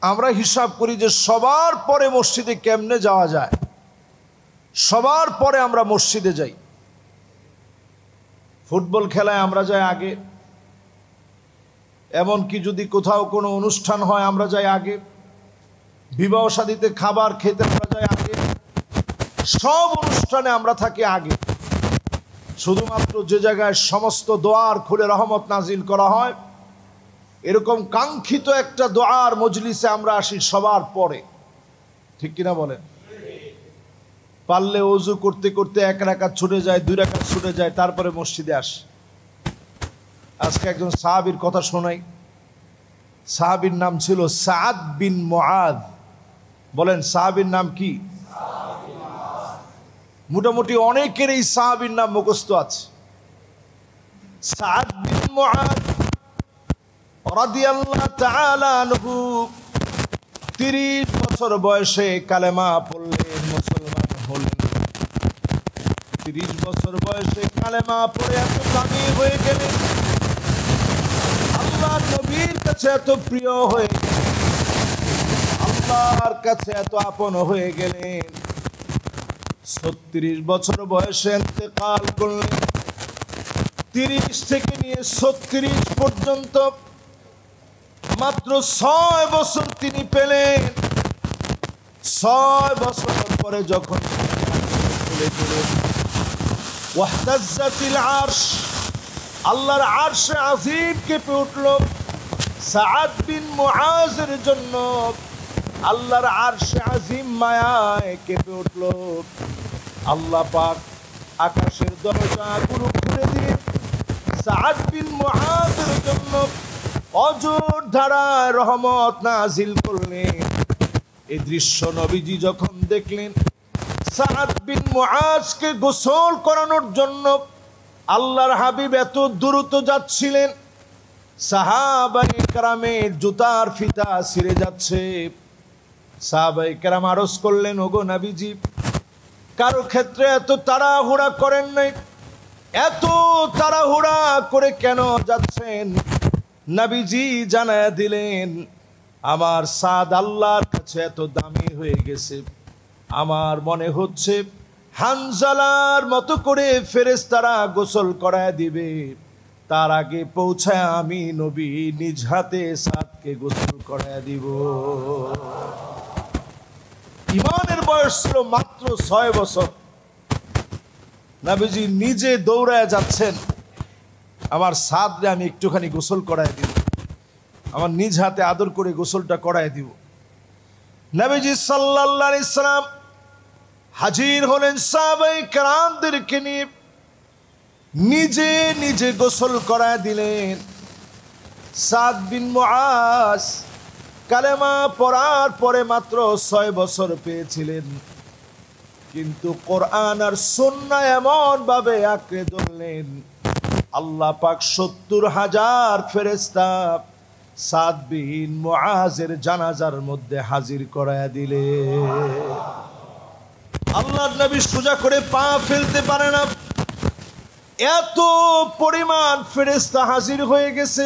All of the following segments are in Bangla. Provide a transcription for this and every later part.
আমরা হিসাব করি যে সবার পরে মসজিদে কেমনে যাওয়া যায়। সবার পরে আমরা মসজিদে যাই। ফুটবল খেলায় আমরা যাই আগে, এমনকি যদি কোথাও কোনো অনুষ্ঠান হয় আমরা যাই আগে, বিবাহ শাদীতে খাবার খেতে আমরা যাই আগে, সব অনুষ্ঠানে আমরা থাকি আগে। শুধুমাত্র যে জায়গায় সমস্ত দোয়ার খুলে রহমত নাজিল করা হয়, এরকম কাঙ্ক্ষিত একটা দোয়ার মজলিসে আমরা আসি সবার পরে। ঠিক কিনা বলেন? পারলে ওযু করতে করতে 1 রাকাত ছুটে যায়, 2 রাকাত ছুটে যায়, তারপরে মসজিদে আসে। আজকে একজন সাহাবীর কথা শোনাই। সাহাবীর নাম ছিল সাদ বিন মুআদ। বলেন সাহাবীর নাম কি? মোটামুটি অনেকের এই সাহাবীর নাম মুখস্থ আছে। সাদ বিন মুআদ রাদিয়াল্লাহু তাআলা আনহু 30 বছর বয়সে কালেমা পড়লেন, মুসলমান হলেন। 30 বছর বয়সে কালেমা পড়ে এত দামি হয়ে গেলেন, আল্লাহর নবীর কাছে এত প্রিয় হয়ে গেলেন, আল্লাহর কাছে এত আপন হয়ে গেলেন। 36 বছর বয়সে ইন্তেকাল করলেন। 30 থেকে নিয়ে 36 পর্যন্ত মাত্র 6 বছর তিনি পেলেন। 6 বছর পরে যখন চলে গেলেন, ওয়াহতাজ্জাতিল আরশ, আল্লাহর আরশে আজিম কেঁপে উঠল। সাদ বিন মুআজের জন্য আল্লাহর আরশে আজিম মায়ায় কেঁপে উঠল। আল্লাহ পাক আকাশের দরজাগুলো খুলে দিয়ে সাদ বিন মুআজের জন্য অজর ধারায় রহমত নাজিল করলেন। এই দৃশ্য নবীজি যখন দেখলেন, সাদ বিন মুআজকে গোসল করানোর জন্য আল্লাহর হাবিব এত দ্রুত যাচ্ছিলেন, সাহাবায়ে কেরামের জুতার ফিতা ছিঁড়ে যাচ্ছে। সাহাবায়ে কেরাম আরজ করলেন, ওগো নবীজি, কারো ক্ষেত্রে এত তাড়াহুড়া করেন নাই, এত তাড়াহুড়া করে কেন যাচ্ছেন? নবীজি জানায়া দিলেন, আমার সাদ আল্লাহর কাছে এত দামি হয়ে গেছে, আমার মনে হচ্ছে হানজালার মতো করে ফেরেশতারা গোসল করায় দিবে, তার আগে পৌঁছায় আমি নবী নিজ হাতে সাদকে গোসল করায় দিব। ইমানের বয়স ছিল মাত্র 6 বছর। নবীজি নিজে দৌড়ায় যাচ্ছেন, আমার সাদরে আমি একটুখানি গোসল করায় দিব, আমার নিজ হাতে আদর করে গোসলটা করায় দিব। নবীজি সাল্লাল্লাহু আলাইহি সাল্লাম হাজির হলেন সাহাবায়ে কেরামদেরকে নিয়ে, নিজে নিজে গোসল করায় দিলেন। সাদ বিন মুআজ কালেমা পড়ার পরে মাত্র 6 বছর পেয়েছিলেন, কিন্তু কোরআন আর সুন্নাহ এমন ভাবে আঁকড়ে ধরলেন, আল্লাহ পাক 70,000 ফেরেশতা সাদ বিন মুআজের জানাজার মধ্যে হাজির করায়া দিলে। আল্লাহর নবী সোজা করে পা ফেলতে পারে না, এত পরিমাণ ফেরেশতা হাজির হয়ে গেছে।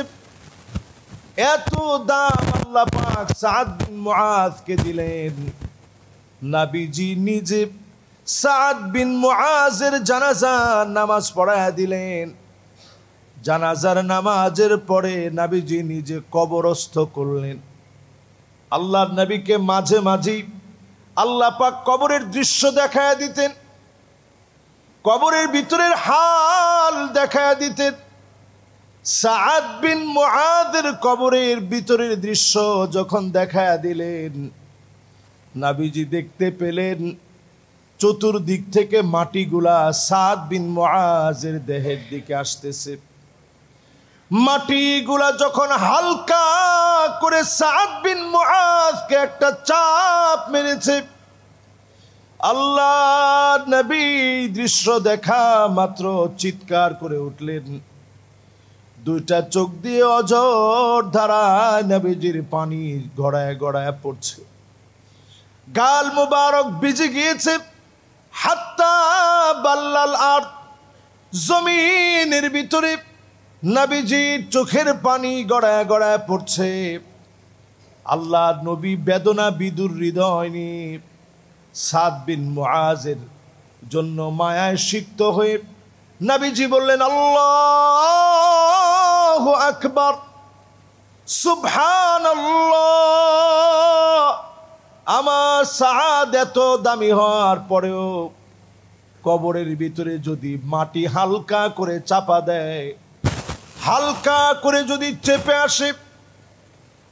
এত দাম আল্লাহ পাক সাদ বিন মুআজকে দিলেন। নবীজি নিজে সাদ বিন মুআজের জানাজার নামাজ পড়ায়া দিলেন। জানাজার নামাজের পরে নবীজি নিজে কবরস্থ করলেন। আল্লাহর নবীকে মাঝে মাঝে আল্লাহ পাক কবরের দৃশ্য দেখায়া দিতেন, কবরের ভিতরের হাল দেখায়া দিতেন। সাদ বিন মুআদের কবরের ভিতরের দৃশ্য যখন দেখায়া দিলেন, নবীজি দেখতে পেলেন চতুর্দিক থেকে মাটিগুলা সাদ বিন মুআজের দেহের দিকে আসতেছে। মাটিগুলা যখন হালকা করে সাদ বিন মুআজকে একটা চাপ মেরেছে, আল্লাহর নবী দৃশ্য দেখা মাত্র চিৎকার করে উঠলেন। 2টা চোখ দিয়ে অঝোর ধারায় নবীজির পানি গড়ায় গড়ায় পড়ছে, গাল মুবারক ভিজে গিয়েছে। হাত্তা বাল্লাল আরদ, জমিনের ভিতরে নবীজির চোখের পানি গড়ায় গড়ায় পড়ছে। আল্লাহ নবী বেদনা বিদুর হৃদয় নিয়ে সাদ বিন মুআজের জন্য মায়ায় সিক্ত হয়ে নবীজি বললেন, আল্লাহু আকবার, সুবহানাল্লাহ। আমার সাদ এত দামি হওয়ার পরেও কবরের ভিতরে যদি মাটি হালকা করে চাপা দেয়, হালকা করে যদি চেপে আসে,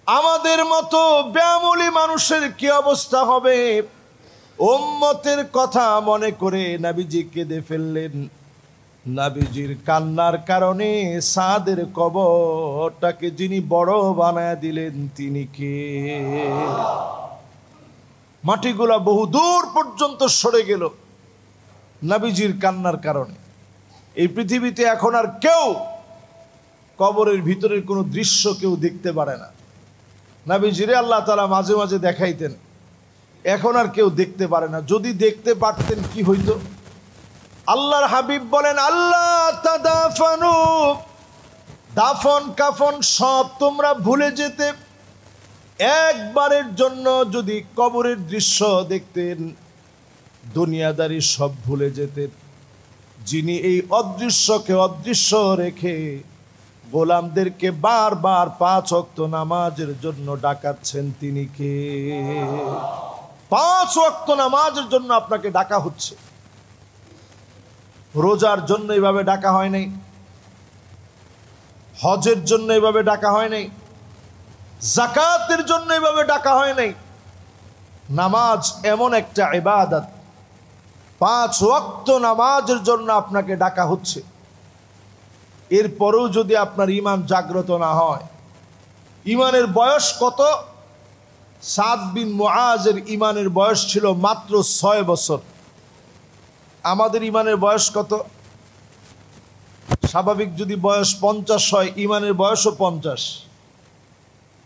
আমাদের মতো ব্যামলি মানুষের কি অবস্থা হবে? উম্মতের কথা মনে করে নবীজি কেঁদে ফেললেন। নবীজির কান্নার কারণে সাদের কবরটাকে যিনি বড় বানায় দিলেন তিনি কে? মাটিগুলা বহু দূর পর্যন্ত সরে গেল নবীজির কান্নার কারণে। এই পৃথিবীতে এখন আর কেউ কবরের ভিতরের কোনো দৃশ্য কেউ দেখতে পারে না। নবীজিরে আল্লাহ তাআলা মাঝে মাঝে দেখাইতেন, এখন আর কেউ দেখতে পারে না। যদি দেখতে পারতেন কি হইতো? আল্লাহর হাবিব বলেন, আল্লাহ তাদাফানু, দাফন কাফন সব তোমরা ভুলে যেতে। একবারের জন্য যদি কবরের দৃশ্য দেখতেন, দুনিয়াদারি সব ভুলে যেতেন। যিনি এই অদৃশ্যকে অদৃশ্য রেখে গোলামদেরকে বারবার 5 ওয়াক্ত নামাজের জন্য ডাকাচ্ছেন তিনি কে? 5 ওয়াক্ত নামাজের জন্য আপনাকে ডাকা হচ্ছে। রোজার জন্য এইভাবে ডাকা হয় নাই, হজের জন্য এইভাবে ডাকা হয় নাই, যাকাতের জন্য এইভাবে ডাকা হয় নাই। নামাজ এমন একটা ইবাদত, 5 ওয়াক্ত নামাজের জন্য আপনাকে ডাকা হচ্ছে। এরপরেও যদি আপনার ঈমান জাগ্রত না হয়, ঈমানের বয়স কত? সাদ বিন মুআজের ঈমানের বয়স ছিল মাত্র 6 বছর। আমাদের ঈমানের বয়স কত? স্বাভাবিক যদি বয়স 50 হয়, ঈমানের বয়সও 50।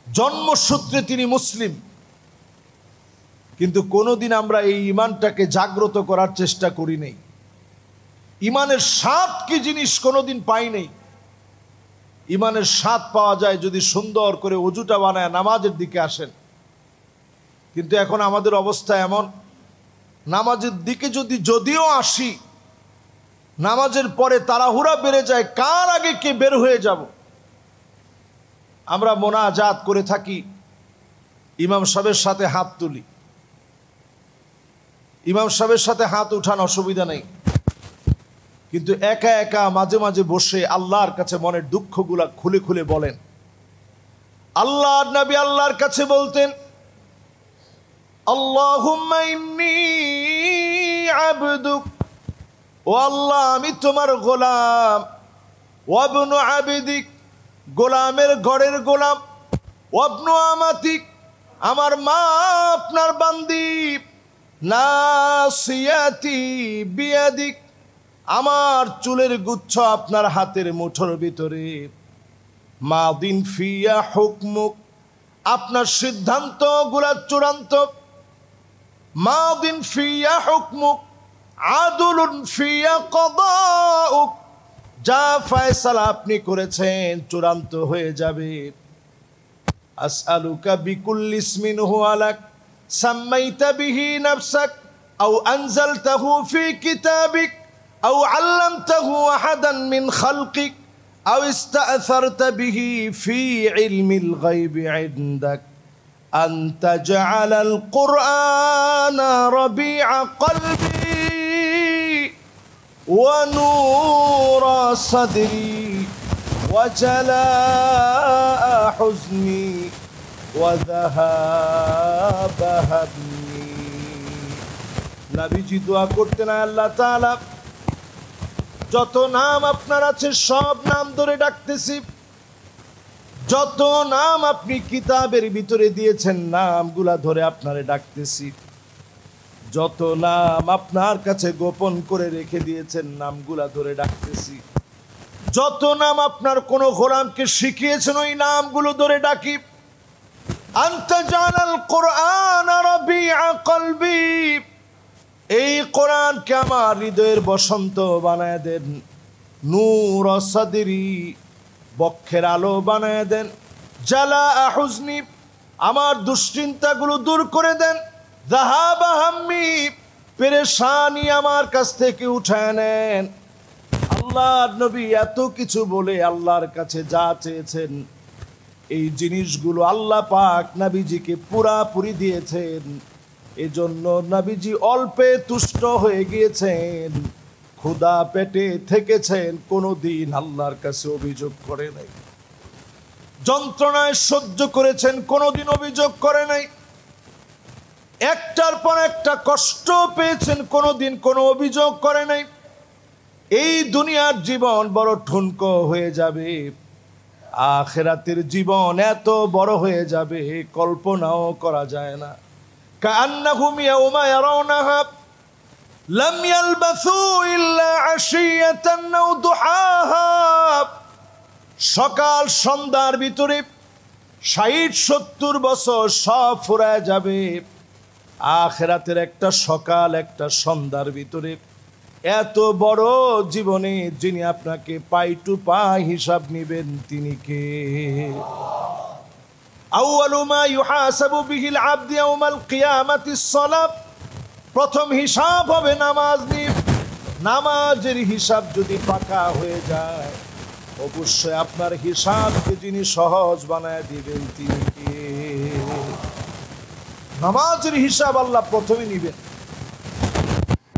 জন্মসূত্রে তিনি মুসলিম, কিন্তু কোনোদিন আমরা এই ঈমানটাকে জাগ্রত করার চেষ্টা করি নাই। ঈমানের স্বাদ কি জিনিস কোনোদিন পাই নাই। ঈমানের স্বাদ পাওয়া যায় যদি সুন্দর করে ওযুটা বানায় নামাজের দিকে আসেন। কিন্তু এখন আমাদের অবস্থা এমন, নামাজের দিকে যদিও আসি, নামাজের পরে তাড়াহুড়া বেড়ে যায়, কার আগে কে বের হয়ে যাব। আমরা মোনাজাত করে থাকি, ইমাম সাহেবের সাথে হাত তুলি। ইমাম সাহেবের সাথে হাত উঠান অসুবিধা নেই, কিন্তু একা একা মাঝে মাঝে বসে আল্লাহর কাছে মনের দুঃখগুলা খুলে খুলে বলেন। আল্লাহর নবী আল্লাহর কাছে বলতেন, আল্লাহুম্মা ইন্নী আবদুক, ও আল্লাহ আমি তোমার গোলাম, ওয়াবনু আবিদিক, গোলামের ঘরের গোলাম, ওয়াবনু আমাতিক, আমার মা আপনার বান্দি, নাসিয়াতি বিয়াদিক, আমার চুলের গুচ্ছ আপনার হাতের মুঠোর ভিতরে, মাদিন ফিয়া হুকমুক, আপনার সিদ্ধান্ত গুলা চূড়ান্ত, মাদিন ফিয়া হুকমুক আদুলুন ফিয়া কদাউক, যা ফয়সালা আপনি করেছেন চূড়ান্ত হয়ে যাবে। আসআলুকা বিকুল্লি ইসমিন হুয়া লাক সাম্মাইতা বিহি নাফসাক আও আনজালতাহু ফি কিতাবিক আও আল্লামতাহু আহাদান মিন খালকিক আও ইস্তাআসারতা বিহি ফি ইলমিল গায়বি ইনদাক আন তাজআলাল কুরআনা রাবিআ কলবি ওয়া নূরা সাদরি ওয়া জালাআ হুজনি ওয়া যাহাবা হামমি। নবীজি দোয়া করতেন, আল্লাহ তাআলা যত নাম আপনার আছে সব নাম ধরে ডাকতেছি, যত নাম আপনি কিতাবের ভিতরে দিয়েছেন নামগুলা ধরে আপনারে ডাকতেছি, যত নাম আপনার কাছে গোপন করে রেখে দিয়েছেন নামগুলা ধরে ডাকতেছি, যত নাম আপনার কোন গোলামকে শিখিয়েছেন ওই নামগুলো ধরে ডাকি। আনতা জানাল কুরআন রাবিআ কলবি, এই কোরআনকে আমার হৃদয়ের বসন্ত বানায় দেন, নূর সাদরি, বক্ষের আলো বানায় দেন, জালা হুজনি, আমার দুশ্চিন্তাগুলো দূর করে দেন। যাহাবা হাম্মি, পেরেশানি আমার কাছ থেকে উঠায় নেন। আল্লাহর নবী এত কিছু বলে আল্লাহর কাছে যা চেয়েছেন এই জিনিসগুলো আল্লাহ পাক নবীজিকে পুরাপুরি দিয়েছেন। এজন্য নবীজি অল্পে তুষ্ট হয়ে গিয়েছেন, ক্ষুধা পেটে থেকেছেন, কোনোদিন আল্লাহর কাছে অভিযোগ করে নাই। যন্ত্রণায় সহ্য করেছেন, কোনোদিন অভিযোগ করে নাই। একটার পর একটা কষ্ট পেয়েছেন, কোনোদিন কোনো অভিযোগ করে নাই। এই দুনিয়ার জীবন বড় ঠুনকো হয়ে যাবে, আখিরাতের জীবন এত বড় হয়ে যাবে কল্পনাও করা যায় না। কাআন্নাহুম ইয়াওমা ইয়ারাউনাহা লাম ইয়ালবাসু ইল্লা আশিয়াতান আও দুহাহা। সকাল সন্ধ্যার ভিতরে ৬০-৭০ বছর সব ফুরায় যাবে। আখিরাতের একটা সকাল একটা সন্ধ্যার ভিতরে এত বড় জীবনে যিনি আপনাকে পাই টু পাই হিসাব নিবেন তিনি কে? আউয়ালু মা ইউহাসাবু বিহিল আবদু ইয়াউমাল কিয়ামাতিস সালাত। প্রথম হিসাব হবে নামাজ নিয়ে। নামাজের হিসাব যদি পাকা হয়ে যায় অবশ্যই আপনার হিসাবকে যিনি সহজ বানায় দিবেন তিনি কে? নামাজের হিসাব আল্লাহ প্রথমে নিবেন।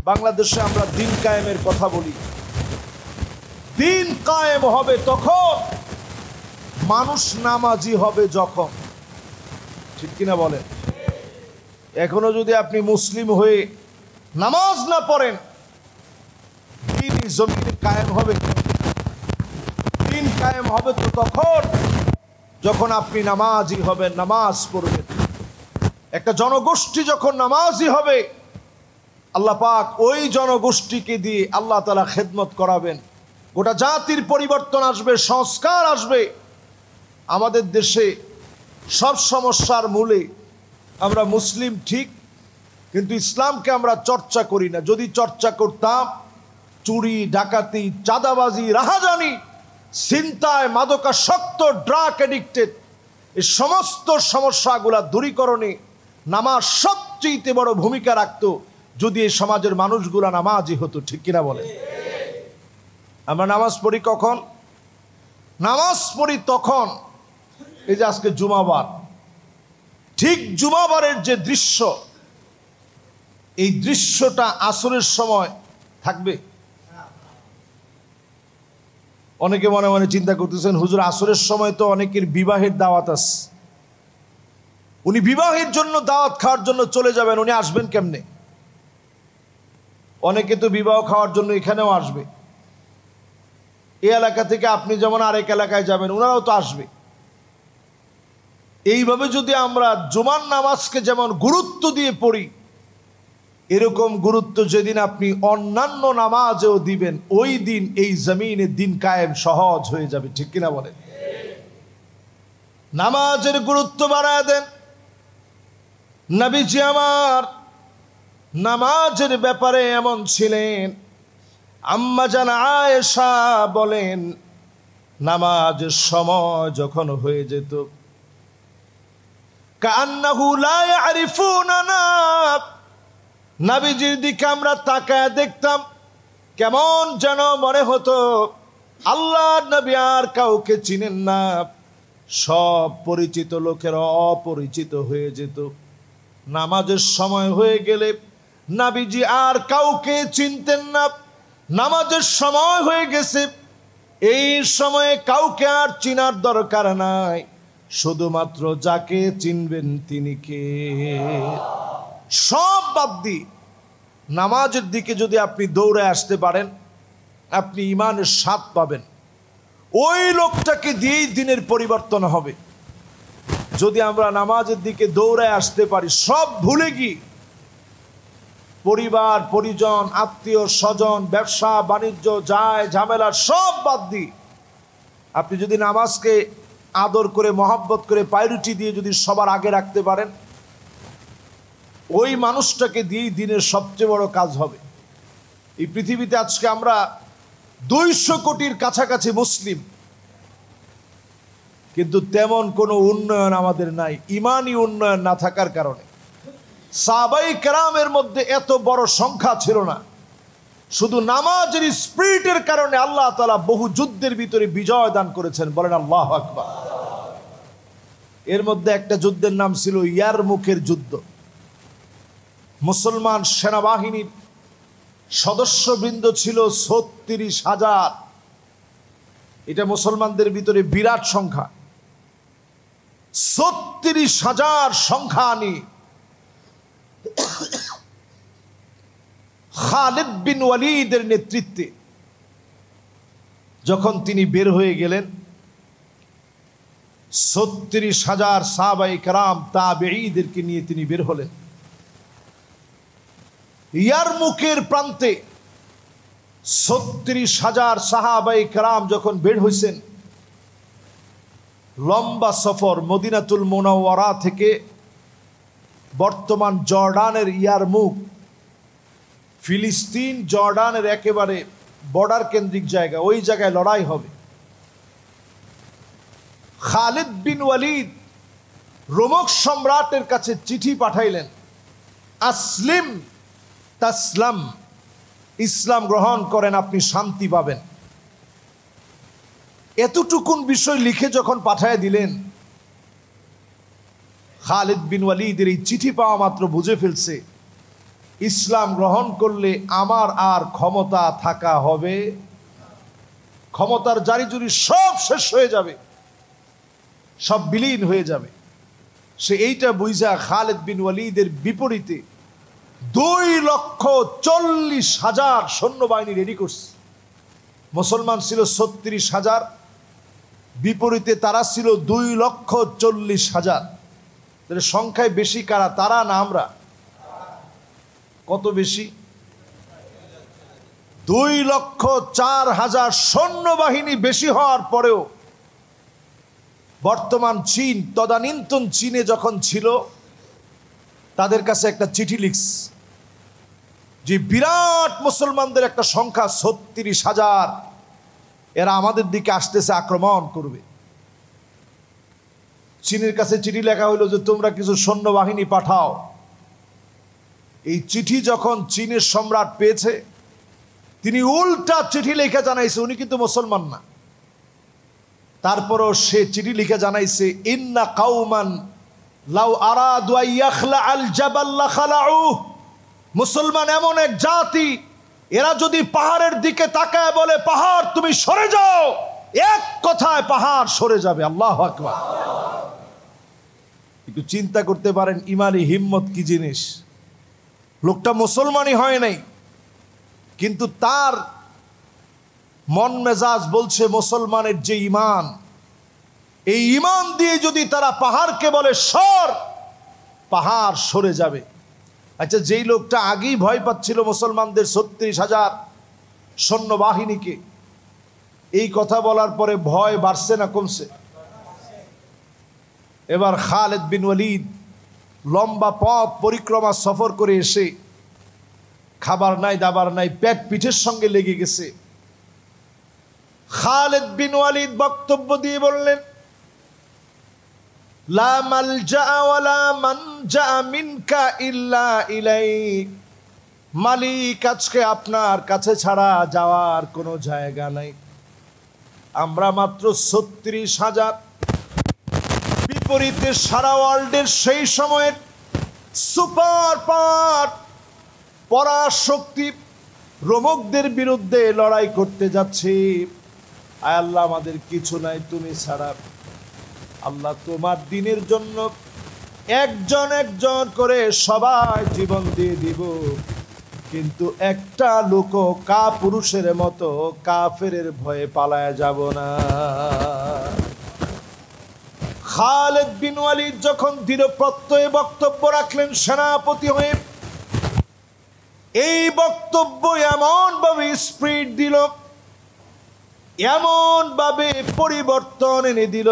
বাংলাদেশে আমরা দিন কায়েমের কথা বলি। দিন কায়েম হবে তখন মানুষ নামাজি হবে যখন, ঠিক কিনা বলেন? এখনো যদি আপনি মুসলিম হয়ে নামাজ না পড়েন, দিন জমিনে কায়েম হবে। দিন কায়েম হবে তো তখন যখন আপনি নামাজি হবেন, নামাজ পড়বেন। একটা জনগোষ্ঠী যখন নামাজি হবে আল্লাহ পাক ওই জনগোষ্ঠীকে দিয়ে আল্লাহ তাআলা খেদমত করাবেন। গোটা জাতির পরিবর্তন আসবে, সংস্কার আসবে। আমাদের দেশে সব সমস্যার মূলে আমরা মুসলিম ঠিক, কিন্তু ইসলামকে আমরা চর্চা করি না। যদি চর্চা করতাম, চুরি ডাকাতি চাঁদাবাজি রাহাজানি ছিনতাই মাদকাসক্ত ড্রাগ এডিক্টেড এই সমস্ত সমস্যাগুলা দূরীকরণে নামাজ সবচেয়ে বড় ভূমিকা রাখত যদি এই সমাজের মানুষগুলা নামাজি হতো, ঠিক কিনা বলে? আমরা নামাজ পড়ি কখন? নামাজ পড়ি তখন, এই যে আজকে জুমাবার, ঠিক জুমাবারের যে দৃশ্য, এই দৃশ্যটা আসরের সময় থাকবে। অনেকে মনে মনে চিন্তা করতেছেন, হুজুর আসরের সময় তো অনেকের বিবাহের দাওয়াত আছে, উনি বিবাহের জন্য দাওয়াত খাওয়ার জন্য চলে যাবেন, উনি আসবেন কেমনে? অনেকে তো বিবাহ খাওয়ার জন্য এখানেও আসবে। এই এলাকা থেকে আপনি যেমন আরেক এলাকায় যাবেন, ওনারাও তো আসবে। এইভাবে যদি আমরা জুমার নামাজকে যেমন গুরুত্ব দিয়ে পড়ি, এরকম গুরুত্ব যেদিন আপনি অন্যান্য নামাজেও দিবেন, ওই দিন এই জমিনে দিন কায়েম সহজ হয়ে যাবে, ঠিক কিনা বলেন? নামাজের গুরুত্ব বাড়ায় দেন। নবীজি আমার নামাজের ব্যাপারে এমন ছিলেন, আম্মা জান আয়েশা বলেন, নামাজের সময় যখন হয়ে যেত কান্নাহু লা ইয়ারিফুনানা, নবীজির দিকে আমরা তাকায় দেখতাম কেমন যেন মনে হতো আল্লাহর নবী আর কাউকে চিনেন না। সব পরিচিত লোকেরা অপরিচিত হয়ে যেত। নামাজের সময় হয়ে গেলে নবীজি আর কাউকে চিনতেন না। নামাজের সময় হয়ে গেছে, এই সময়ে কাউকে আর চিনার দরকার নাই, শুধুমাত্র যাকে চিনবেন তিনি কে। সব বাদ দিয়ে নামাজের দিকে যদি আপনি দৌড়ে আসতে পারেন, আপনি ইমানের স্বাদ পাবেন। ওই লোকটাকে দিয়েই দিনের পরিবর্তন হবে। যদি আমরা নামাজের দিকে দৌড়ে আসতে পারি, সব ভুলে গিয়ে পরিবার পরিজন আত্মীয় স্বজন ব্যবসা বাণিজ্য যায় ঝামেলা সব বাদ দিয়ে আপনি যদি নামাজকে আদর করে মহব্বত করে প্রায়োরিটি দিয়ে যদি সবার আগে রাখতে পারেন, ওই মানুষটাকে দিয়েই দিনের সবচেয়ে বড় কাজ হবে। এই পৃথিবীতে আজকে আমরা 200 কোটির কাছাকাছি মুসলিম। কিন্তু তেমন কোনো উন্নয়ন আমাদের নাই, ইমানি উন্নয়ন না থাকার কারণে। সাহাবায়ে কেরামের মধ্যে এত বড় সংখ্যা ছিল না, শুধু নামাজের স্পিরিটের কারণে আল্লাহ তাআলা বহু যুদ্ধের ভিতরে বিজয় দান করেছেন। বলেন আল্লাহু আকবার। এর মধ্যে একটা যুদ্ধের নাম ছিল ইয়ারমুকের যুদ্ধ। মুসলমান সেনাবাহিনীর সদস্যবৃন্দ ছিল ৩৬,০০০। এটা মুসলমানদের ভিতরে বিরাট সংখ্যা। ৩৬,০০০ সংখ্যা নিয়ে খালিদ বিন ওয়ালিদের নেতৃত্বে যখন তিনি বের হয়ে গেলেন, ৩৬,০০০ সাহাবায়ে কেরাম তাবেঈদেরকে নিয়ে তিনি বের হলেন। ইয়ারমুকের প্রান্তে ৩৬,০০০ সাহাবায়ে কেরাম যখন বের হয়েছেন, লম্বা সফর মদিনাতুল মুনাওয়ারা থেকে বর্তমান জর্ডানের ইয়ারমুক, ফিলিস্তিন জর্ডানের একেবারে বর্ডার কেন্দ্রিক জায়গা, ওই জায়গায় লড়াই হবে। খালিদ বিন ওয়ালিদ রোমক সম্রাটের কাছে চিঠি পাঠাইলেন, আসলিম তাসলাম, ইসলাম গ্রহণ করেন আপনি শান্তি পাবেন। এতটুকুন বিষয় লিখে যখন পাঠায় দিলেন, খালিদ বিন ওয়ালিদের এই চিঠি পাওয়া মাত্র বুঝে ফেলছে ইসলাম গ্রহণ করলে আমার আর ক্ষমতা থাকা হবে, ক্ষমতার জারিজুরি সব শেষ হয়ে যাবে, সব বিলীন হয়ে যাবে। সে এইটা বুঝা খালিদ বিন ওয়ালিদের বিপরীতে 2,40,000 সৈন্যবাহিনী রেডি করছে। মুসলমান ছিল ৩৬,০০০, বিপরীতে তারা ছিল 2,40,000। তাহলে সংখ্যায় বেশি কারা, তারা না আমরা? কত বেশি? 2,04,000 সৈন্যবাহিনী বেশি হওয়ার পরেও বর্তমান চীন, তদানীন্তন চীনে যখন ছিল, তাদের কাছে একটা চিঠি লিখছে যে বিরাট মুসলমানদের একটা সংখ্যা ৩৬,০০০, এরা আমাদের দিকে আসতেছে, আক্রমণ করবে। চীনের কাছে চিঠি লেখা হইল যে তোমরা কিছু সৈন্যবাহিনী পাঠাও। এই চিঠি যখন চীনের সম্রাট পেয়েছে, তিনি উল্টা চিঠি লিখে জানাইছে, উনি কিন্তু মুসলমান না, তারপরও সে চিঠি লিখে জানাইছে ইন্না কাউমান লাউ আরাদু আইয়াখলা আল জাবাল লাখালাউ, মুসলমান এমন এক জাতি, এরা যদি পাহাড়ের দিকে তাকায় বলে পাহাড় তুমি সরে যাও, এক কথায় পাহাড় সরে যাবে। আল্লাহু আকবার। একটু চিন্তা করতে পারেন ইমানি হিম্মত কি জিনিস। লোকটা মুসলমানই হয় নাই, কিন্তু তার মন মেজাজ বলছে মুসলমানের যে ঈমান, এই ঈমান দিয়ে যদি তারা পাহাড়কে বলে সর, পাহাড় সরে যাবে। আচ্ছা, যেই লোকটা আগেই ভয় পাচ্ছিল মুসলমানদের ৩৬,০০০ সৈন্যবাহিনীকে, এই কথা বলার পরে ভয় বাড়ছে না কমছে? এবার খালিদ বিন ওয়ালিদ লম্বা পথ পরিক্রমা সফর করে এসে খাবার নাই দাবার নাই, পেট পিঠের সঙ্গে লেগে গেছে। খালিদ বিন ওয়ালিদ বক্তব্য দিয়ে বললেন, লা মালজা ওয়ালা মানজা মিনকা ইল্লা ইলাইক, মালিক আজকে আপনার কাছে ছাড়া যাওয়ার কোনো জায়গা নাই। আমরা মাত্র ৩৬,০০০, বিপরীতে সারা ওয়ার্ল্ডের সেই সময়ের সুপার পাওয়ার পরাশক্তি রোমকদের বিরুদ্ধে লড়াই করতে যাচ্ছি। আয় আল্লাহ, আমাদের কিছু নাই তুমি ছাড়া। আল্লাহ, তোমার দ্বীনের জন্য একজন একজন করে সবাই জীবন দিয়ে দিব, কিন্তু একটা লোক কাপুরুষের মতো কাফেরের ভয়ে পালায় যাব না। খালিদ বিন ওয়ালিদ যখন দৃঢ় প্রত্যয়ে বক্তব্য রাখলেন সেনাপতি হয়ে, এই বক্তব্য এমন ভাবে স্পিরিট দিল, এমন ভাবে পরিবর্তন এনে দিল,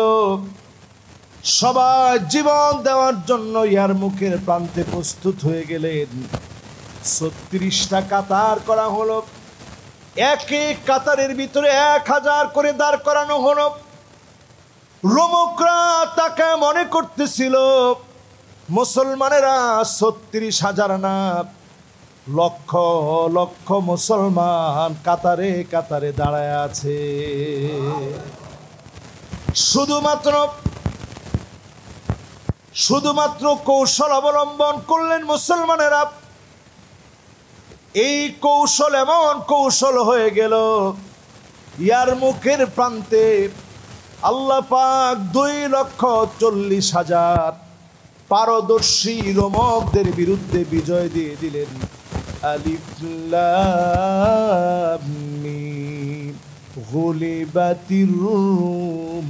সবাই জীবন দেওয়ার জন্য ইয়ারমুকের প্রান্তে প্রস্তুত হয়ে গেলেন। ৩৬টা কাতার করা হলো, এক এক কাতারের ভিতরে ১,০০০ করে দাঁড় করানো হলো। রোমকরা তাকে মনে করতেছিল মুসলমানেরা ৩৬,০০০ না, লক্ষ লক্ষ মুসলমান কাতারে কাতারে দাঁড়ায় আছে। শুধুমাত্র কৌশল অবলম্বন করলেন মুসলমানেরা। এই কৌশল এমন কৌশল হয়ে গেল, ইয়ারমুকের প্রান্তে আল্লাহ পাক 2,40,000 পারদর্শী রোমকদের বিরুদ্ধে বিজয় দিয়ে দিলেন। আলিফ লাম মিম গুলিবাতির রুম।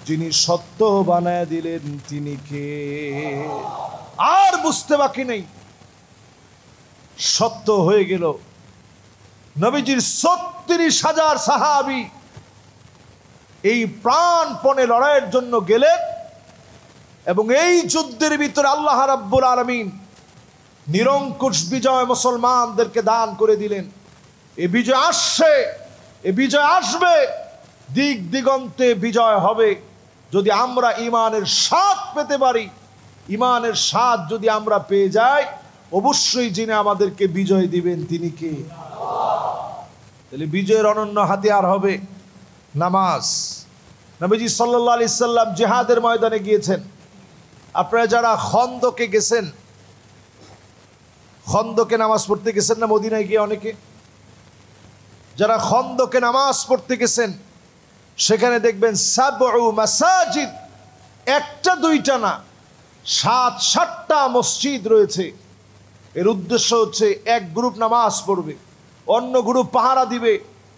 যিনি সত্য বানায় দিলেন তিনি কে? আর বুঝতে বাকি নেই, সত্য হয়ে গেল। নবীজির ৩৬,০০০ সাহাবী এই প্রাণপণে লড়াইয়ের জন্য গেলেন এবং এই যুদ্ধের ভিতরে আল্লাহ রাব্বুল আলামিন নিরঙ্কুশ বিজয় মুসলমানদেরকে দান করে দিলেন। এই বিজয় আসছে, এই বিজয় আসবে, দিক দিগন্তে বিজয় হবে যদি আমরা ইমানের স্বাদ পেতে পারি। ইমানের স্বাদ যদি আমরা পেয়ে যাই, অবশ্যই যিনি আমাদেরকে বিজয় দিবেন তিনি কে? তাহলে বিজয়ের অনন্য হাতিয়ার হবে নামাজ। নবীজি সাল্লাল্লাহু আলাইহি সাল্লাম জিহাদের ময়দানে গিয়েছেন। আপনারা যারা খন্দকে গেছেন, খন্দকে নামাজ পড়তে গেছেন না মদিনায় গিয়ে? অনেকে যারা খন্দকে নামাজ পড়তে গেছেন, সেখানে দেখবেন সাবউ মাসাজিদ, একটা দুইটা না, 7-7টা মসজিদ রয়েছে। এর উদ্দেশ্য হচ্ছে এক গ্রুপ নামাজ পড়বে, অন্য গ্রুপ পাহারা দিবে,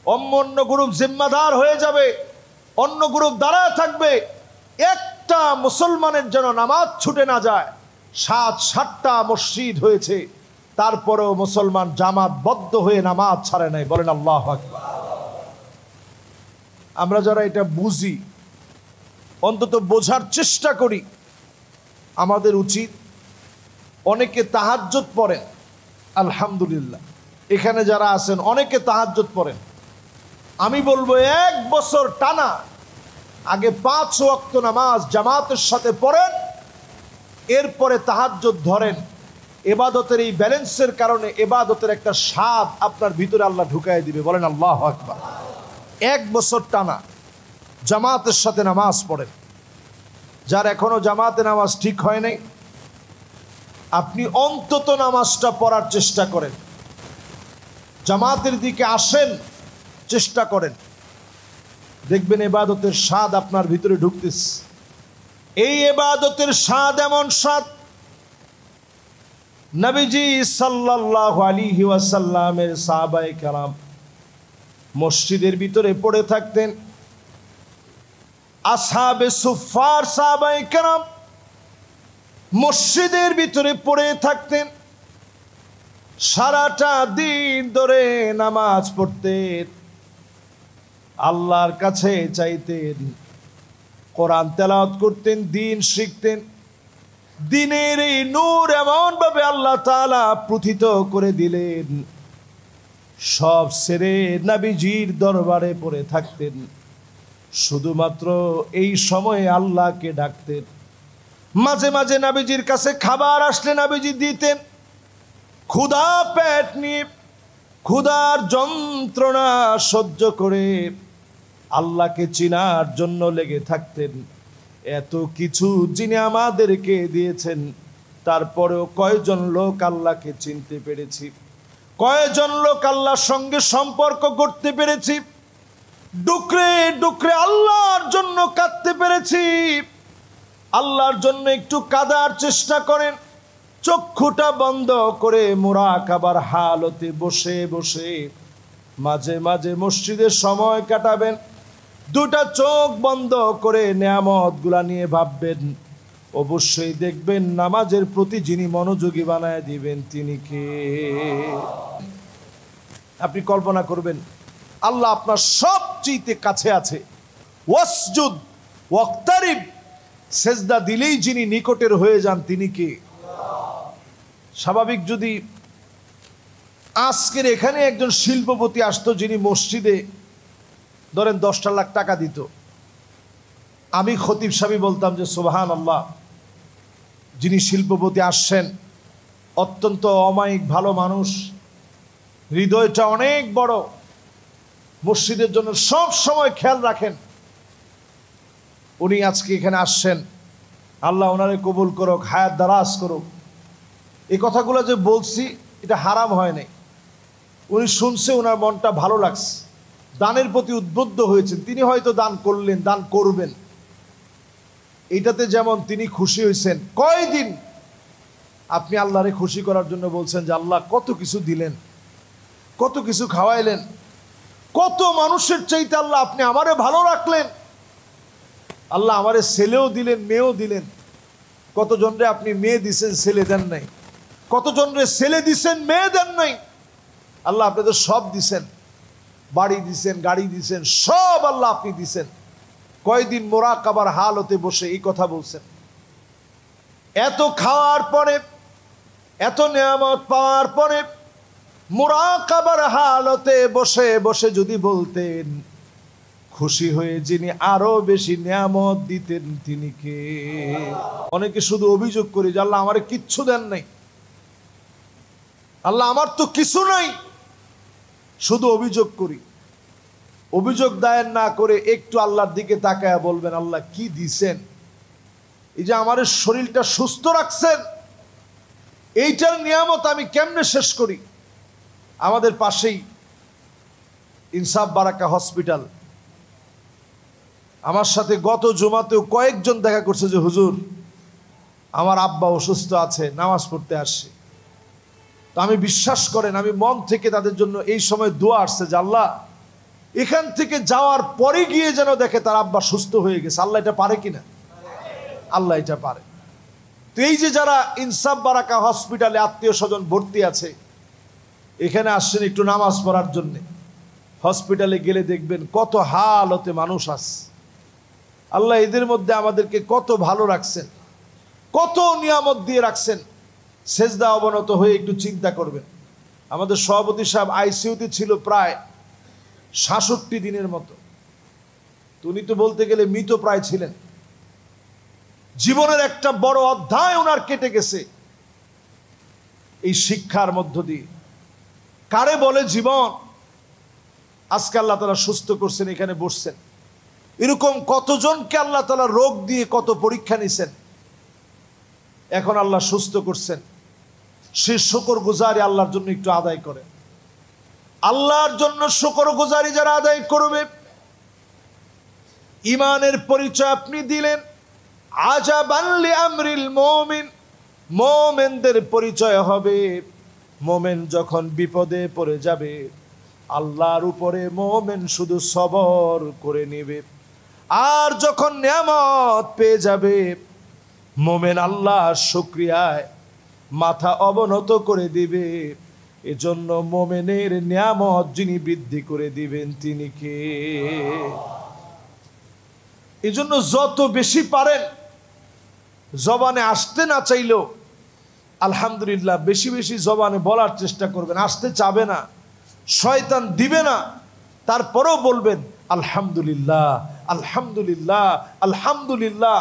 অন্য গ্রুপ জিম্মাদার হয়ে যাবে, অন্য গ্রুপ দাঁড়ায় থাকবে। একটা মুসলমানের যেন নামাজ ছুটে না যায়। 7-7টা মসজিদ হয়েছে, তারপরেও মুসলমান জামাতবদ্ধ হয়ে নামাজ ছাড়ে নাই। বলেন আল্লাহু আকবার। আমরা যারা এটা বুঝি, অন্তত বোঝার চেষ্টা করি। আমাদের উচিত, অনেকে তাহাজ্জুদ পড়েন, আলহামদুলিল্লাহ এখানে যারা আছেন অনেকে তাহাজ্জুদ পড়েন। আমি বলবো 1 বছর টানা আগে 5 ওয়াক্ত নামাজ জামাতের সাথে পড়েন, এরপরে তাহাজ্জুদ ধরেন। ইবাদতের এই ব্যালেন্সের কারণে ইবাদতের একটা স্বাদ আপনার ভিতরে আল্লাহ ঢুকায় দিবে। বলেন আল্লাহু আকবার। 1 বছর টানা জামাতের সাথে নামাজ পড়েন। যার এখনো জামাতে নামাজ ঠিক হয় নাই, আপনি অন্তত নামাজটা পড়ার চেষ্টা করেন, জামাতের দিকে আসেন, চেষ্টা করেন, দেখবেন ইবাদতের স্বাদ আপনার ভিতরে ঢুকতেছে। এই ইবাদতের স্বাদ এমন স্বাদ, নবীজি সাল্লাল্লাহু আলাইহি ওয়াসাল্লামের সাহাবায়ে কেরাম মসজিদের ভিতরে পড়ে থাকতেন। আসহাবে সুফফার সাহাবায়ে কেরাম মসজিদের ভিতরে পড়ে থাকতেন, সারাটা দিন ধরে নামাজ পড়তেন, আল্লাহর কাছে চাইতেন, কোরআন তেলাওয়াত করতেন, দিন শিখতেন। দিনের এই নূর এমন ভাবে আল্লাহ তাআলা প্রথিত করে দিলেন, সব ছেড়ে নবীজির দরবারে পড়ে থাকতেন, শুধুমাত্র এই সময়ে আল্লাহকে ডাকতেন। মাঝে মাঝে নবীজির কাছে খাবার আসলে নবীজি দিতেন। ক্ষুধা পেট নিয়ে ক্ষুধার যন্ত্রণা সহ্য করে আল্লাহকে চিনার জন্য লেগে থাকতেন। এত কিছু যিনি আমাদেরকে দিয়েছেন, তারপরেও কয়জন লোক আল্লাহকে চিনতে পেরেছি, কয়জন লোক আল্লাহর সঙ্গে সম্পর্ক করতে পেরেছি, ডুকরে ডুকরে আল্লাহর জন্য কাঁদতে পেরেছি। আল্লাহর জন্য একটু কাঁদার চেষ্টা করেন, চক্ষুটা বন্ধ করে মুরাকাবার হালতে বসে বসে মাঝে মাঝে মসজিদে সময় কাটাবেন। দুটা চোখ বন্ধ করে নেয়ামতগুলা নিয়ে ভাববেন, অবশ্যই দেখবেন নামাজের প্রতি যিনি মনোযোগী বানায় দিবেন তিনি কে। আপনি কল্পনা করবেন আল্লাহ আপনার সবচেয়ে কাছে আছে। ওয়াসজুদ ওয়াক্তারিব, সেজদা দিলেই যিনি নিকটের হয়ে যান তিনি কে। স্বাভাবিক যদি আজকের এখানে একজন শিল্পপতি আসতো, যিনি মসজিদে ধরেন 10টা লাখ টাকা দিত, আমি খতিব সাহেব বলতাম যে সুবহানাল্লাহ, যিনি শিল্পপতি আসছেন অত্যন্ত অমায়িক ভালো মানুষ, হৃদয়টা অনেক বড়, মসজিদের জন্য সব সময় খেয়াল রাখেন। উনি আজকে এখানে আসছেন, আল্লাহ ওনারে কবুল করুক, হায়াত দারাজ করুক। এই কথাগুলো যে বলছি এটা হারাম হয় নাই, উনি শুনছে, ওনার মনটা ভালো লাগছে, দানের প্রতি উদ্বুদ্ধ হয়েছেন, তিনি হয়তো দান করলেন, দান করবেন, এইটাতে যেমন তিনি খুশি হয়েছেন। কয়দিন আপনি আল্লাহরে খুশি করার জন্য বলছেন যে আল্লাহ কত কিছু দিলেন, কত কিছু খাওয়াইলেন, কত মানুষের চাইতে আল্লাহ আপনি আমারে ভালো রাখলেন, আল্লাহ আমারে ছেলেও দিলেন, মেয়েও দিলেন। কতজনরে আপনি মেয়ে দিছেন, ছেলে দেন নাই, কতজনরে ছেলে দিছেন, মেয়ে দেন নাই। আল্লাহ আপনাদের সব দিছেন, বাড়ি দিছেন, গাড়ি দিছেন, সব আল্লাহ আপনি দিছেন। কয়দিন মুরাকাবার হালতে বসে এই কথা বলছেন। এত খাওয়ার পরে, এত নিয়ামত পাওয়ার পরে মুরাকাবার হালতে বসে বসে যদি বলতেন খুশি হয়ে যিনি আরো বেশি নিয়ামত দিতেন তিনি কে? অনেকে শুধু অভিযোগ করি যে আল্লাহ আমারে কিচ্ছু দেন নাই, আল্লাহ আমার তো কিছু নাই, শুধু অভিযোগ করি। অভিযোগ দায়ের না করে একটু আল্লাহর দিকে তাকায়া বলবেন আল্লাহ কি দিছেন। এই যে আমার শরীরটা সুস্থ রাখছেন, এইটার নিয়ামত আমি কেমনে শেষ করি। আমাদের পাশেই ইনসাফ বারাকা হসপিটাল, আমার সাথে গত জুমাতেও কয়েকজন দেখা করছে যে হুজুর আমার আব্বা অসুস্থ আছে, নামাজ পড়তে আসছে। তো আমি বিশ্বাস করেন, আমি মন থেকে তাদের জন্য এই সময় দোয়া আসছে যে আল্লাহ এখান থেকে যাওয়ার পরে গিয়ে যেন দেখে তার আব্বা সুস্থ হয়ে গেছে। আল্লাহ এটা পারে কিনা? আল্লাহ এটা পারে। তো এই যে যারা ইনসাফ বারাকা হসপিটালে আত্মীয় স্বজন ভর্তি আছে, এখানে আসছেন একটু নামাজ পড়ার জন্য, হসপিটালে গেলে দেখবেন কত হালতে মানুষ আছে। আল্লাহ এদের মধ্যে আমাদেরকে কত ভালো রাখছেন, কত নিয়ামত দিয়ে রাখছেন। সেজদা অবনত হয়ে একটু চিন্তা করবেন। আমাদের সভাপতি সাহেব আইসিইউতে ছিল প্রায় ৬৭ দিনের মতো। উনি তো বলতে গেলে মৃত প্রায় ছিলেন। জীবনের একটা বড় অধ্যায় ওনার কেটে গেছে এই শিক্ষার মধ্য দিয়ে। কারে বলে জীবন? আজকে আল্লাহ তাআলা সুস্থ করছেন, এখানে বসছেন। এরকম কতজনকে আল্লাহ তাআলা রোগ দিয়ে কত পরীক্ষা নিছেন, এখন আল্লাহ সুস্থ করছেন। সে শুকরগুজারি আল্লাহর জন্য একটু আদায় করে। আল্লাহর জন্য শুকরগুজারি যারা আদায় করবে, ইমানের পরিচয় আপনি দিলেন। আজাবান লিআমরিল মুমিন, মুমিনদের পরিচয় হবে মুমিন যখন বিপদে পড়ে যাবে আল্লাহর উপরে মুমিন শুধু সবর করে নেবে, আর যখন নিয়ামত পেয়ে যাবে মুমিন আল্লাহর শুকরিয়ায় মাথা অবনত করে দিবে। এজন্য মুমিনের নিয়ামত যিনি বৃদ্ধি করে দিবেন তিনি কে? এজন্য যত বেশি পারেন জবানে আসতে না চাইলেও আলহামদুলিল্লাহ বেশি বেশি জবানে বলার চেষ্টা করবেন। আসতে চাবে না, শয়তান দিবে না, তারপরেও বলবেন আলহামদুলিল্লাহ আলহামদুলিল্লাহ আলহামদুলিল্লাহ।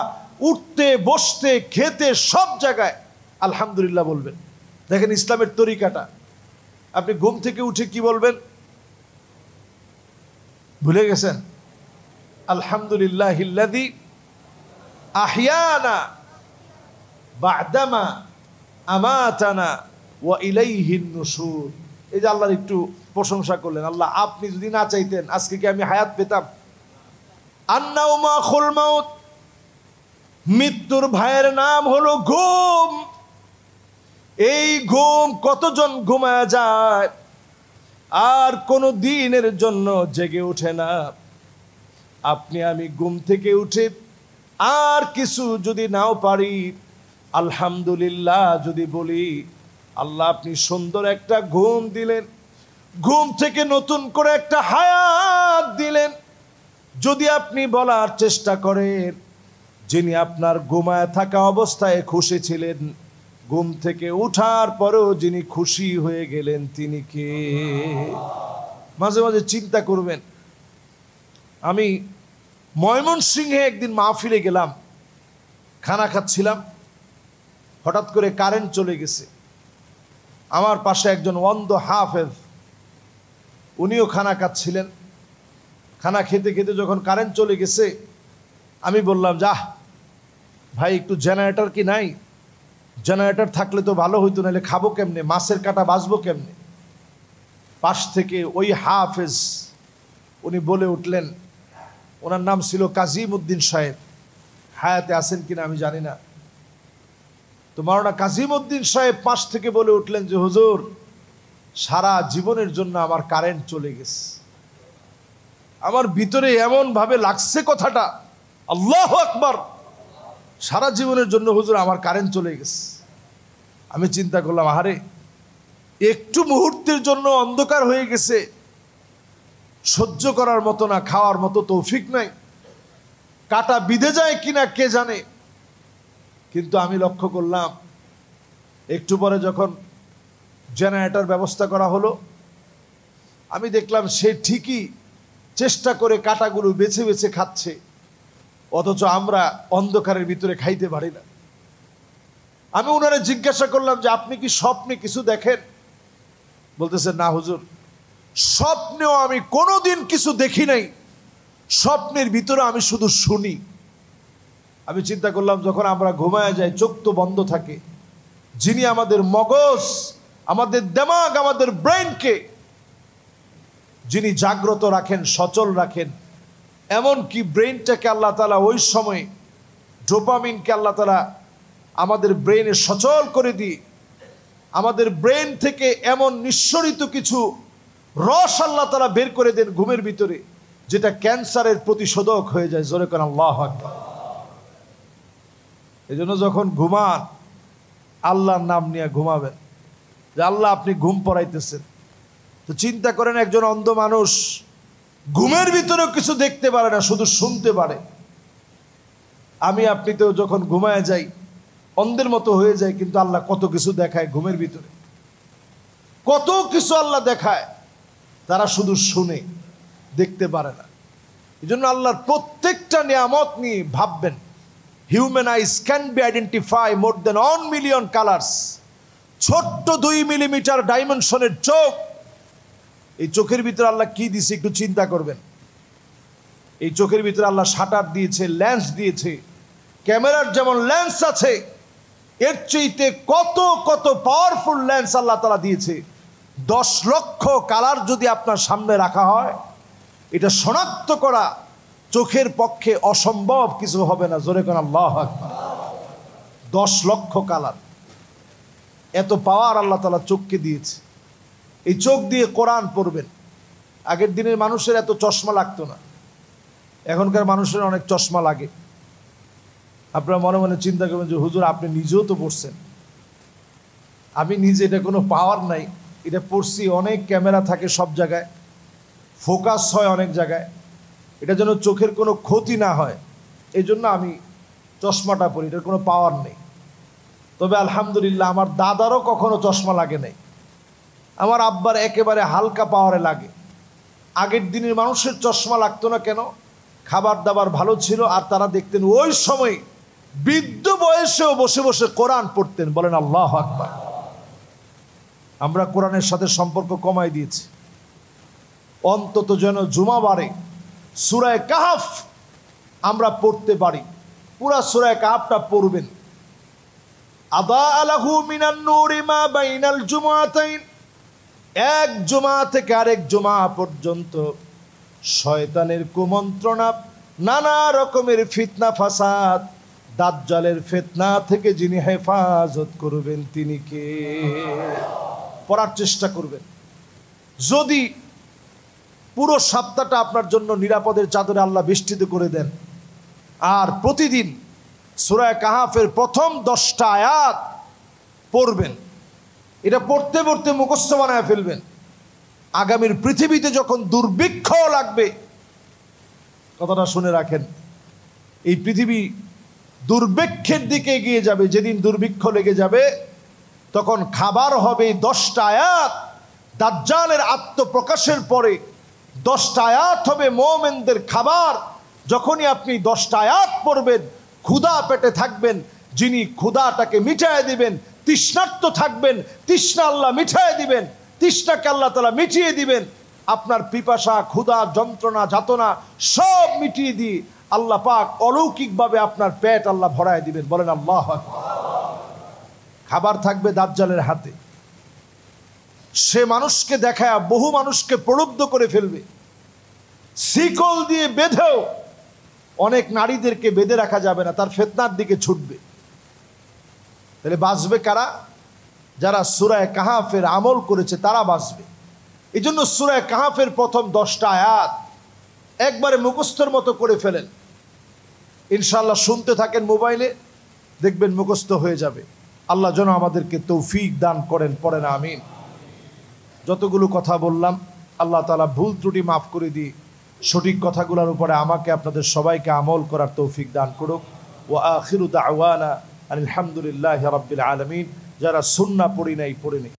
উঠতে বসতে খেতে সব জায়গায় আলহামদুলিল্লাহ বলবেন। দেখেন ইসলামের তরিকাটা। আপনি ঘুম থেকে উঠে কি বলবেন? ভুলে গেছেন? আলহামদুলিল্লাহিল্লাযী আহইয়ানা বা'দামা আমাতানা ওয়া ইলাইহিন নুশুর। এই যে আল্লাহর একটু প্রশংসা করলেন। আল্লাহ আপনি যদি না চাইতেন আজকে কি আমি হায়াত পেতাম? আন্নাউমা খুল মাউত, মৃত্যুর ভাইয়ের নাম হলো ঘুম। এই ঘুম কতজন ঘুমায় যায় আর কোনো দিনের জন্য জেগে ওঠে না। আপনি আমি ঘুম থেকে উঠে আর কিছু যদি নাও পারি আলহামদুলিল্লাহ যদি বলি, আল্লাহ আপনি সুন্দর একটা ঘুম দিলেন, ঘুম থেকে নতুন করে একটা হায়াত দিলেন। যদি আপনি বলার চেষ্টা করেন যিনি আপনার ঘুমায় থাকা অবস্থায় খুশি ছিলেন, ঘুম থেকে উঠার পরেও যিনি খুশি হয়ে গেলেন তিনি কে? মাঝে মাঝে চিন্তা করবেন। আমি ময়মনসিংহে একদিন মাহফিলে গেলাম, খানা খাচ্ছিলাম, হঠাৎ করে কারেন্ট চলে গেছে। আমার পাশে একজন অন্ধ হাফেজ, উনিও খানা খাচ্ছিলেন। খানা খেতে খেতে যখন কারেন্ট চলে গেছে, আমি বললাম, যা ভাই একটু জেনারেটর কি নাই? জেনারেটর থাকলে তো ভালো হইতো, নাহলে খাবো কেমনে, মাছের কাটা বাঁচবো কেমনে? পাশ থেকে ওই হাফেজ উনি বলে উঠলেন, ওনার নাম ছিল কাজিম উদ্দিন সাহেব, হায়াতে আছেন কিনা আমি জানি না। তো মাওলানা কাজিম উদ্দিন সাহেব পাশ থেকে বলে উঠলেন যে হুজুর, সারা জীবনের জন্য আমার কারেন্ট চলে গেছে। আমার ভিতরে এমন ভাবে লাগছে কথাটা, আল্লাহু আকবার, সারা জীবনের জন্য হুজুর আমার কারেন্ট চলে গেছে। আমি চিন্তা করলাম, আরে একটু মুহূর্তের জন্য অন্ধকার হয়ে গেছে, সহ্য করার মতো না, খাওয়ার মতো তৌফিক নাই, কাটা বিঁধে যায় কিনা কে জানে। কিন্তু আমি লক্ষ্য করলাম, একটু পরে যখন জেনারেটর ব্যবস্থা করা হলো, আমি দেখলাম সে ঠিকই চেষ্টা করে কাটাগুলো বেছে বেছে খাচ্ছে, অথচ আমরা অন্ধকারের ভিতরে খাইতে পারি না। আমি ওনারে জিজ্ঞাসা করলাম যে আপনি কি স্বপ্নে কিছু দেখেন? বলতেছেন, না হুজুর, স্বপ্নেও আমি কোনোদিন কিছু দেখি নাই, স্বপ্নের ভিতরে আমি শুধু শুনি। আমি চিন্তা করলাম, যখন আমরা ঘুমায় যাই চোখ তো বন্ধ থাকে, যিনি আমাদের মগজ, আমাদের দিমাগ, আমাদের ব্রেনকে যিনি জাগ্রত রাখেন, সচল রাখেন, এমনকি ব্রেনটাকে আল্লাহ তাআলা ওই সময় ডোপামিনকে আল্লাহ তাআলা আমাদের ব্রেনে সচল করে দিয়ে আমাদের ব্রেন থেকে এমন নিঃসরিত কিছু রস আল্লাহ তাআলা বের করে দেন ঘুমের ভিতরে, যেটা ক্যান্সারের প্রতিশোধক হয়ে যায়। জোরে কোন আল্লাহু আকবার। এই জন্য যখন ঘুমান, আল্লাহর নাম নিয়ে ঘুমাবেন, যে আল্লাহ আপনি ঘুম পড়াইতেছেন। তো চিন্তা করেন, একজন অন্ধ মানুষ ঘুমের ভিতরেও কিছু দেখতে পারে না, শুধু শুনতে পারে। আমি আপনি তো যখন ঘুমায় যাই অন্ধের মতো হয়ে যায়, কিন্তু আল্লাহ কত কিছু দেখায় ঘুমের ভিতরে, কত কিছু আল্লাহ দেখায়, তারা শুধু শুনে, দেখতে পারে না। এই জন্য আল্লাহর প্রত্যেকটা নিয়ামত নিয়ে ভাববেন। Human eyes can be identify more than 1 million colours. ছোট্ট 2 মিলিমিটার ডাইমেনশনের চোখ, এই চোখের ভিতরে আল্লাহ কি দিয়েছে একটু চিন্তা করবেন। এই চোখের ভিতরে আল্লাহ শাটার দিয়েছে, লেন্স দিয়েছে। ক্যামেরার যেমন লেন্স আছে, এর চাইতে কত কত পাওয়ারফুল লেন্স আল্লাহ তাআলা দিয়েছে। 10 লক্ষ কালার যদি আপনার সামনে রাখা হয়, এটা শনাক্ত করা চোখের পক্ষে অসম্ভব কিছু হবে না। জোরে কোন আল্লাহু আকবার। 10 লক্ষ কালার, এত পাওয়ার আল্লাহ তাআলা চোখকে দিয়েছে। এই চোখ দিয়ে কোরআন পড়বেন। আগের দিনের মানুষের এত চশমা লাগতো না, এখনকার মানুষের অনেক চশমা লাগে। আপনারা মনে মনে চিন্তা করবেন যে হুজুর আপনি নিজেও তো পড়ছেন। আমি নিজে, এটা কোনো পাওয়ার নাই, এটা পড়ছি। অনেক ক্যামেরা থাকে সব জায়গায়, ফোকাস হয় অনেক জায়গায়, এটা যেন চোখের কোনো ক্ষতি না হয়, এই জন্য আমি চশমাটা পরি। এটার কোনো পাওয়ার নেই। তবে আলহামদুলিল্লাহ, আমার দাদারও কখনো চশমা লাগে নাই, আমার আব্বার একেবারে হালকা পাওয়ারে লাগে। আগের দিনের মানুষের চশমা লাগতো না কেন? খাবার দাবার ভালো ছিল, আর তারা দেখতেন ওই সময় বৃদ্ধ বয়সেও বসে বসে কোরআন পড়তেন। বলেন আল্লাহু আকবার। আমরা কোরআনের সাথে সম্পর্ক কমাই দিয়েছি। অন্তত যেন জুমাবারে সূরা কাহফ আমরা পড়তে পারি। পুরা সূরা কাহফটা পড়বেন। আদা আলাহু মিনান নূরি মা বাইনাল জুমআতাইন, এক জুমা থেকে আরেক জুমা পর্যন্ত শয়তানের কুমন্ত্রণা, নানা রকমের ফিতনা ফাসাদ, দাজ্জালের ফিতনা থেকে যিনি হেফাজত করবেন তিনি কে? পড়ার চেষ্টা করবেন। যদি পুরো সপ্তাহটা আপনার জন্য নিরাপদের চাদরে আল্লাহ বেষ্টিত করে দেন, আর প্রতিদিন সূরা কাহফের প্রথম 10টা আয়াত পড়বেন, এটা পড়তে পড়তে মুখস্থ বানায় ফেলবেন। আগামীর পৃথিবীতে যখন দুর্ভিক্ষ লাগবে, কথাটা শুনে রাখেন, এই পৃথিবী দুর্ভিক্ষের দিকে এগিয়ে যাবে। যেদিন দুর্ভিক্ষ লেগে যাবে, তখন খাবার হবে 10টা আয়াত। দাজ্জালের আত্মপ্রকাশের পরে 10টা আয়াত হবে মুমিনদের খাবার। যখনই আপনি 10টা আয়াত পড়বেন, ক্ষুধা পেটে থাকবেন, যিনি ক্ষুধাটাকে মিটায় দিবেন, তৃষ্ণার্ত থাকবেন, তৃষ্ণা আল্লাহ মিটায় দিবেন, তৃষ্ণাকে আল্লাহ তাআলা মিটিয়ে দিবেন। আপনার পিপাসা, ক্ষুধা, যন্ত্রণা, যাতনা সব মিটিয়ে দিয়ে আল্লাহ পাক অলৌকিকভাবে আপনার পেট আল্লাহ ভরায় দিবেন। বলেন আল্লাহু আকবার। খাবার থাকবে দাজ্জালের হাতে, সে মানুষকে দেখায় বহু মানুষকে প্রলুব্ধ করে ফেলবে। শিকল দিয়ে বেঁধেও অনেক নারীদেরকে বেঁধে রাখা যাবে না, তার ফিতনার দিকে ছুটবে। তাহলে বাঁচবে কারা? যারা সূরা কাহাফের আমল করেছে তারা বাঁচবে। এই জন্য সূরা কাহাফের প্রথম 10টা আয়াত একবারে মুখস্থর মতো করে ফেলেন, ইনশাআল্লাহ শুনতে থাকেন মোবাইলে, দেখবেন মুখস্থ হয়ে যাবে। আল্লাহ যেন আমাদেরকে তৌফিক দান করেন, পড়েন আমিন। যতগুলো কথা বললাম আল্লাহ তাআলা ভুল ত্রুটি মাফ করে দিয়ে সঠিক কথাগুলোর উপরে আমাকে আপনাদের সবাইকে আমল করার তৌফিক দান করুক। ওয়া আখিরু দাওয়ানা আলহামদুলিল্লাহি রাব্বিল আলামিন। যারা সুন্নাহ পড়ি নাই পড়ে নেই।